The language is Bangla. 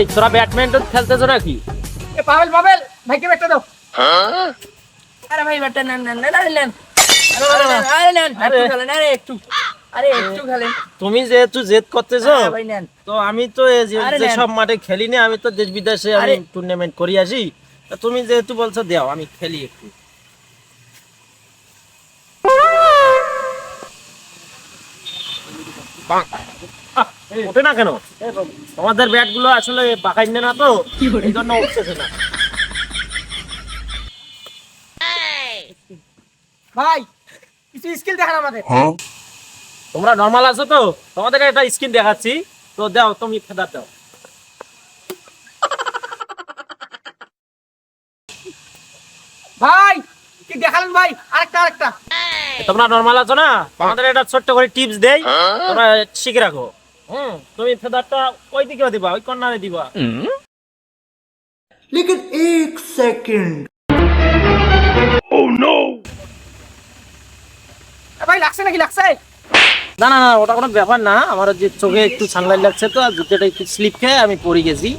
এই তোরা ব্যাডমিন্টন খেলতেছ নাকি? এ পাবেল পাবেল ভাইকে ব্যাটটা দাও। আরে ভাই ব্যাটটা নেন নেন নেন আরে নেন আরে নেন একটু খেলেন আরে একটু আরে একটু খেলেন। তুমি যেহেতু জেদ করতেছো হ্যাঁ ভাই নেন। তো আমি তো আরে যে নেন। সব মাঠে খেলি না, আমি তো দেশ বিদেশে আমি আরে। টুর্নামেন্ট করি আসি। তা তুমি যেহেতু বলছো দাও, আমি খেলি একটু। আহ, ওঠে না কেন? তোমাদের ব্যাট গুলো আসলে পাকাইনে না তো, এই জন্য উঠতেছে না। ভাই কিছু স্কিল দেখান আমাদের। তোমরা নর্মাল আছো তো? তোমাদের একটা স্কিন দেখাচ্ছি, তো দাও তুমি ফেদার দাও। ভাই কি দেখালেন ভাই? আরেকটা আরেকটা। তোমরা নর্মাল আছো না? তোমাদের একটা ছোট্ট করে টিপস দেই, তোমরা শিখে রাখো। তুমি ফেদারটা ওই দিকে দিবা, ওই কর্নারে দিবা। लेकिन एक सेकंड এ ভাই লাগছে নাকি লাগছে? না না না, ওটা কোনো ব্যাপার না। আমার যে চোখে একটু সানলাইট লাগছে তো, আর জুতোটা একটু স্লিপ খেয়ে আমি পড়ে গেছি।